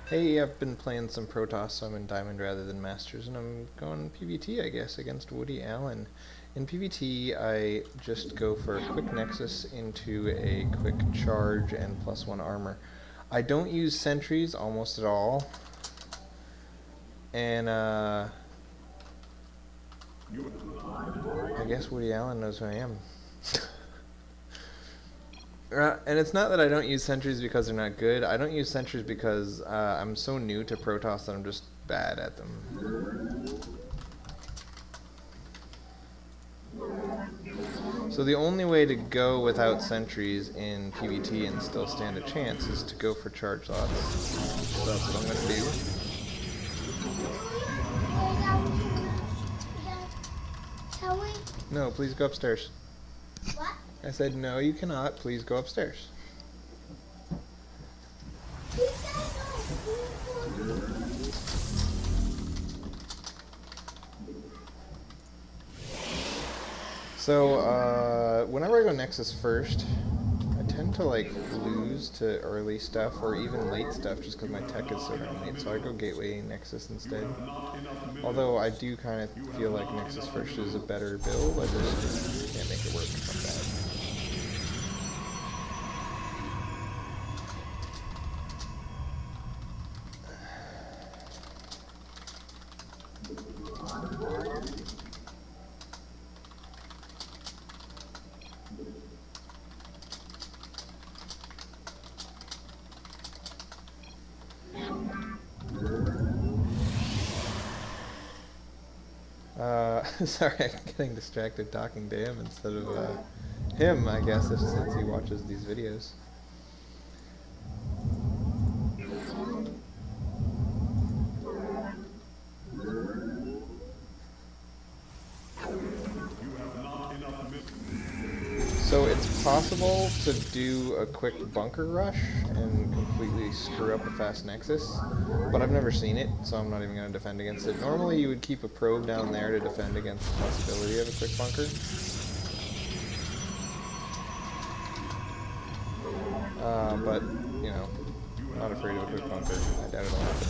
Hey, I've been playing some Protoss, so I'm in Diamond rather than Masters, and I'm going PvT, I guess, against Woody Allen. In PvT, I just go for a quick Nexus into a quick charge and +1 armor. I don't use sentries almost at all, and I guess Woody Allen knows who I am. And it's not that I don't use sentries because they're not good. I don't use sentries because I'm so new to Protoss that I'm just bad at them. So the only way to go without sentries in PvT and still stand a chance is to go for charge lots. So that's what I'm going to do. No, please go upstairs. What? I said, no, you cannot. Please go upstairs. So, whenever I go Nexus first, I tend to, like, lose to early stuff or even late stuff just because my tech is so darn late. So I go Gateway Nexus instead. Although I do kind of feel like Nexus first is a better build, I just can't make it work if I'm bad. Sorry, I'm getting distracted talking to him instead of him, I guess, since he watches these videos. So it's possible to do a quick bunker rush and completely screw up a fast Nexus, but I've never seen it, so I'm not even going to defend against it. Normally you would keep a probe down there to defend against the possibility of a quick bunker. But, you know, I'm not afraid of a quick bunker. I doubt it'll happen.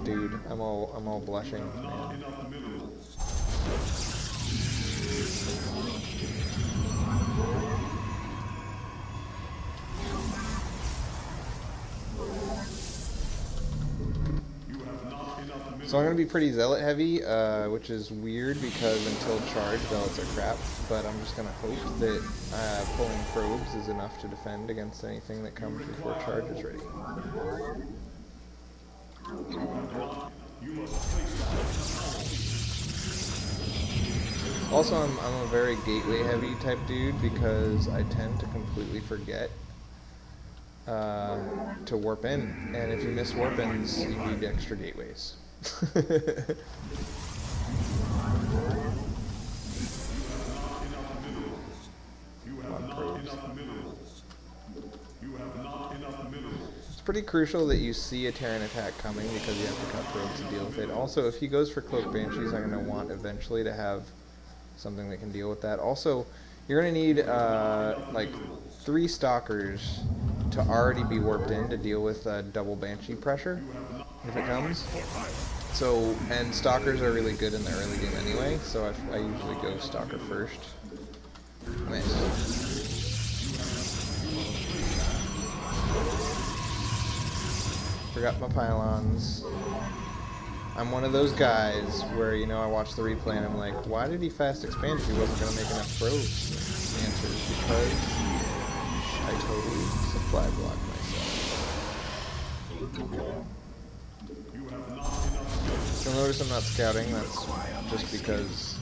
Dude, I'm all blushing, man. So I'm going to be pretty zealot heavy, which is weird because until charge, zealots are crap, but I'm just going to hope that pulling probes is enough to defend against anything that comes before charge is ready. Also, I'm a very gateway heavy type dude because I tend to completely forget to warp in, and if you miss warp ins, you need extra gateways. It's pretty crucial that you see a Terran attack coming because you have to cut probes to deal with it. Also, if he goes for Cloak Banshees, I'm going to want eventually to have something that can deal with that. Also, you're going to need like 3 Stalkers to already be warped in to deal with double Banshee pressure if it comes. So, and Stalkers are really good in the early game anyway, so I usually go Stalker first. Nice. Forgot my pylons. I'm one of those guys where, you know, I watch the replay and I'm like, why did he fast expand if he wasn't going to make enough probes? The answer is because I totally supply block myself. You'll notice I'm not scouting, that's just because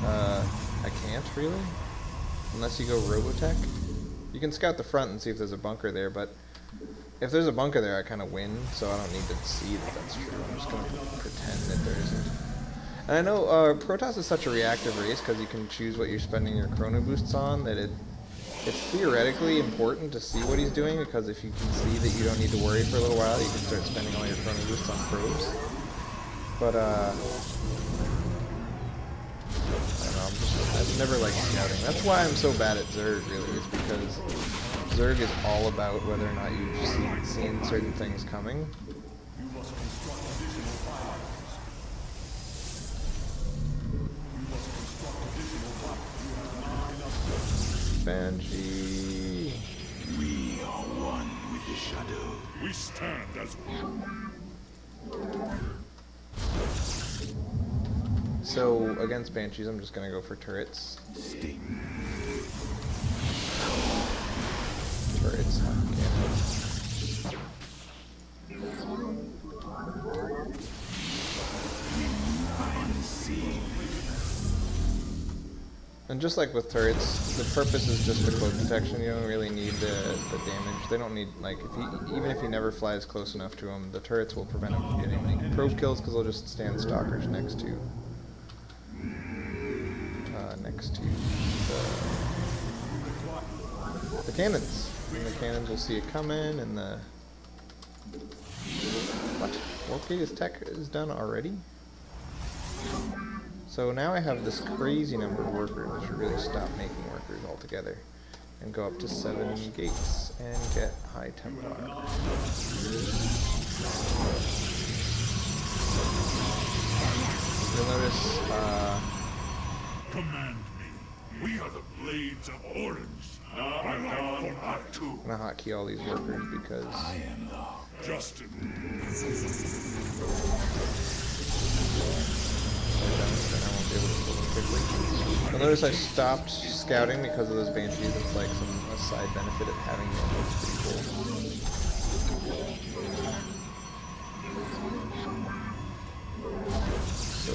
I can't really, unless you go Robotech. You can scout the front and see if there's a bunker there, but if there's a bunker there I kind of win, so I don't need to see that that's true. I'm just going to pretend that there isn't. And I know Protoss is such a reactive race because you can choose what you're spending your chrono boosts on, that it's theoretically important to see what he's doing, because if you can see that you don't need to worry for a little while, you can start spending all your chrono boosts on probes. But I don't know, I've never liked scouting. That's why I'm so bad at Zerg, really, is because Zerg is all about whether or not you've seen certain things coming. Banshee. We are one with the shadow. We stand as one. So against Banshees, I'm just gonna go for turrets. Sting. Turrets, cannons. And just like with turrets, the purpose is just the cloak detection. You don't really need the damage. They don't need, like, even if he never flies close enough to them, the turrets will prevent him from getting any probe kills because they'll just stand stalkers next to the cannons. And the cannons will see it coming, and the... What? Okay, his tech is done already? So now I have this crazy number of workers. I should really stop making workers altogether and go up to 7 gates and get high Templar. You'll notice, Command me. We are the Blades of Orange. I'm gonna hotkey all these workers because I am the Justin. Then I won't be able to kill them quickly. You'll notice I stopped scouting because of those Banshees. It's like a side benefit of having them. It's pretty cool. So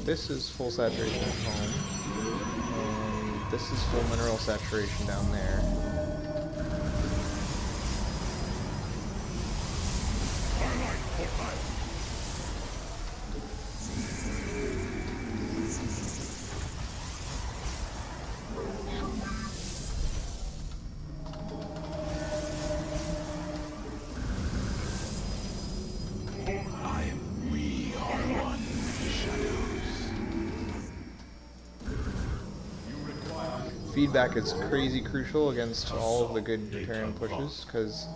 this is full saturation at home, and this is full mineral saturation down there. Feedback is crazy crucial against all of the good Terran pushes, because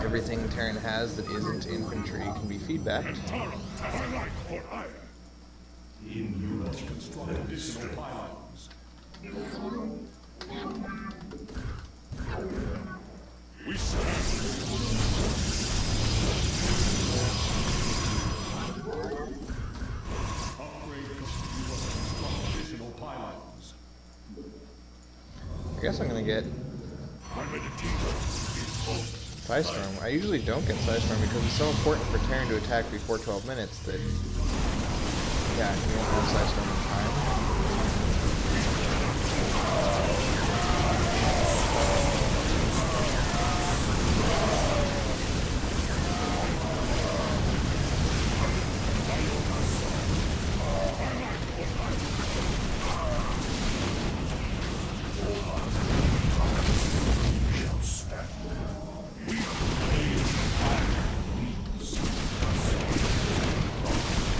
everything Terran has that isn't infantry can be feedbacked. We stand. I guess I'm gonna get Psystorm. I usually don't get Psystorm because it's so important for Terran to attack before 12 minutes that, yeah, you won't have Psystorm in time.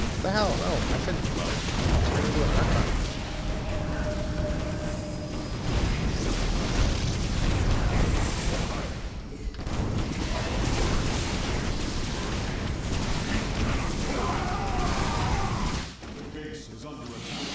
What the hell? No, I said turn into a Archon. Base is under attack.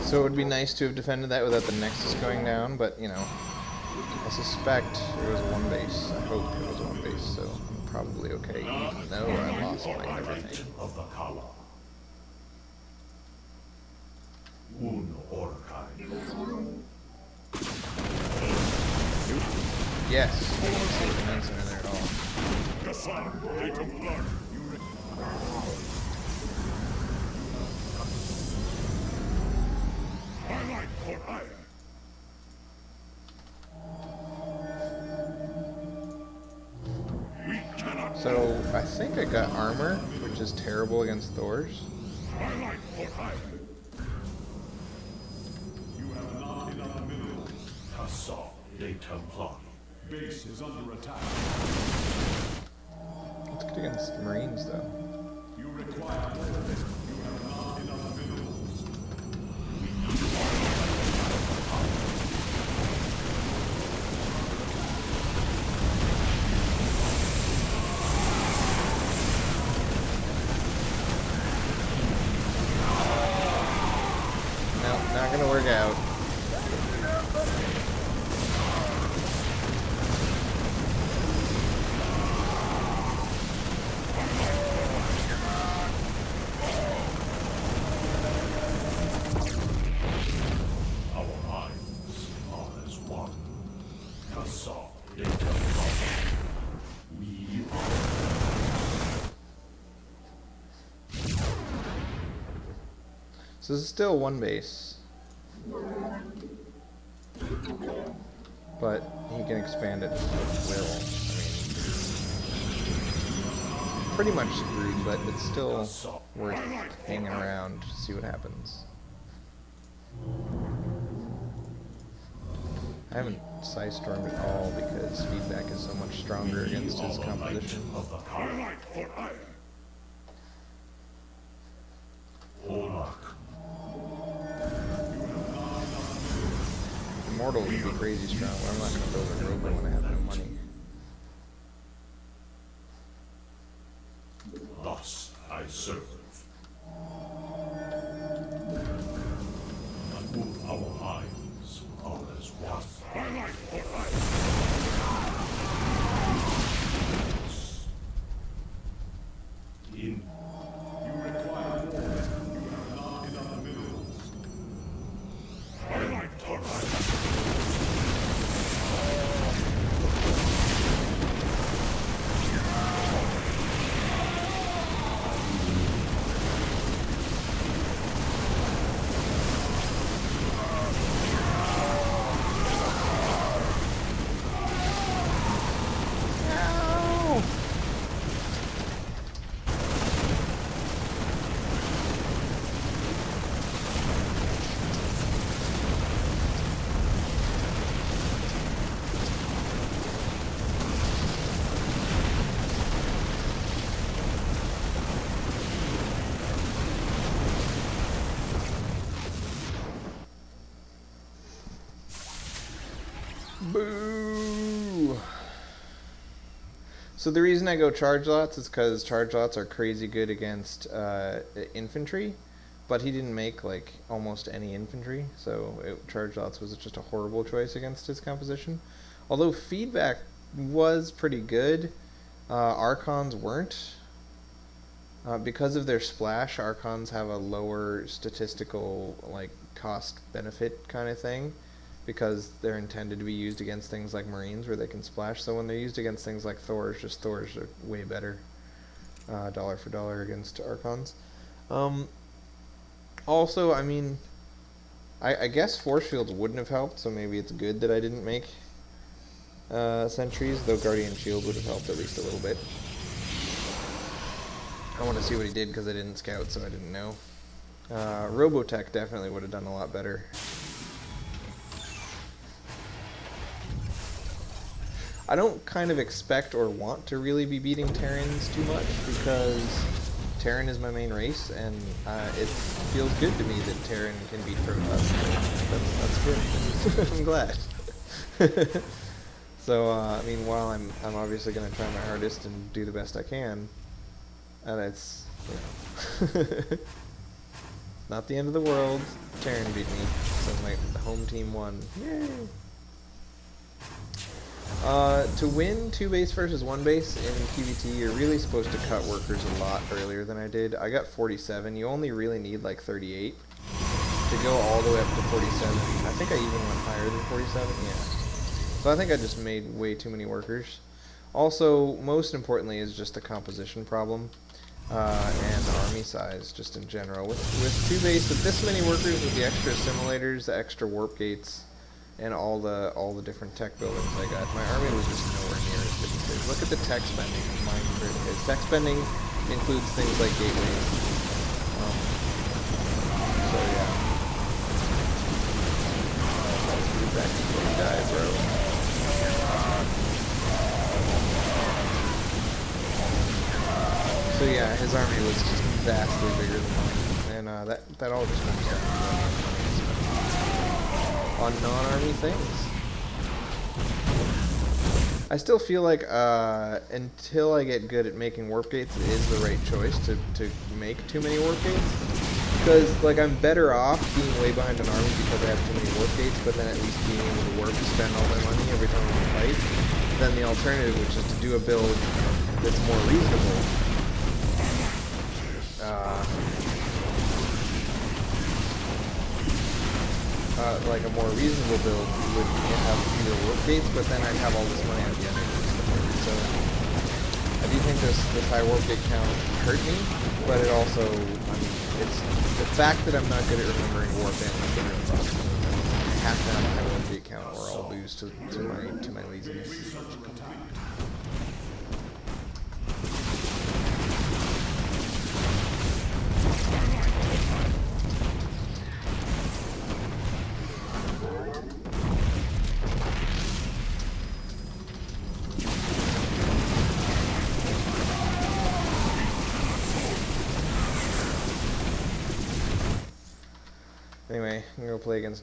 So it would be nice to have defended that without the Nexus going down, but, you know, I suspect it was one base. I hope it was one base, so I'm probably okay, even though I lost my everything. Of the Kala. Un Orkai. Yes, I didn't see the Manson in there at all. So, I think I got armor, which is terrible against Thor's. Base is under attack. It's good against Marines, though. You require more. You have not enough minerals. No, not gonna work out. So this is still one base, but he can expand it at will. I mean, pretty much screwed, but it's still worth hanging around to see what happens. I haven't Psy-Stormed at all because feedback is so much stronger against his composition. Immortal would be crazy strong, but I'm not going to build a robo when I have no money. Thus I serve. Our eyes are as one. In you require more. You have not enough minerals. Boo! So the reason I go charge lots is because charge lots are crazy good against infantry, but he didn't make like almost any infantry, so charge lots was just a horrible choice against his composition. Although feedback was pretty good, Archons weren't. Because of their splash, Archons have a lower statistical like cost benefit kind of thing, because they're intended to be used against things like Marines where they can splash. So when they're used against things like Thors, just Thors are way better, dollar for dollar against Archons. Also, I mean, I guess force fields wouldn't have helped, so maybe it's good that I didn't make sentries, though Guardian Shield would have helped at least a little bit. I want to see what he did because I didn't scout, so I didn't know. Robotech definitely would have done a lot better. I don't kind of expect or want to really be beating Terrans too much because Terran is my main race, and it feels good to me that Terran can beat Protoss. That's good. I'm glad. So I mean, while I'm obviously going to try my hardest and do the best I can, and it's, you know, not the end of the world. Terran beat me, so the home team won. Yay! To win 2 base versus 1 base in PvT, you're really supposed to cut workers a lot earlier than I did. I got 47. You only really need like 38 to go all the way up to 47. I think I even went higher than 47. Yeah. So I think I just made way too many workers. Also, most importantly, is just the composition problem. And army size, just in general. With 2 base, with this many workers, with the extra assimilators, the extra warp gates, and all the different tech buildings I got, my army was just nowhere near as big as this. Look at the tech spending of mine compared to his. Tech spending includes things like gateways. So yeah. Let's move back to the guy, bro. So yeah, his army was just vastly bigger than mine, and that all just comes down to on non-army things. I still feel like until I get good at making warp gates, it is the right choice to make too many warp gates. Because like I'm better off being way behind an army because I have too many warp gates, but then at least being able to warp to spend all my money every time I fight, than the alternative, which is to do a build that's more reasonable. Like a more reasonable build would have fewer warp gates, but then I'd have all this money at the end of it. So I do think this high warp gate count hurt me, but it also, I mean, it's the fact that I'm not good at remembering warp in is the real problem. I have to have a high warp gate count or I'll lose to my laziness. Anyway, I'm gonna go play against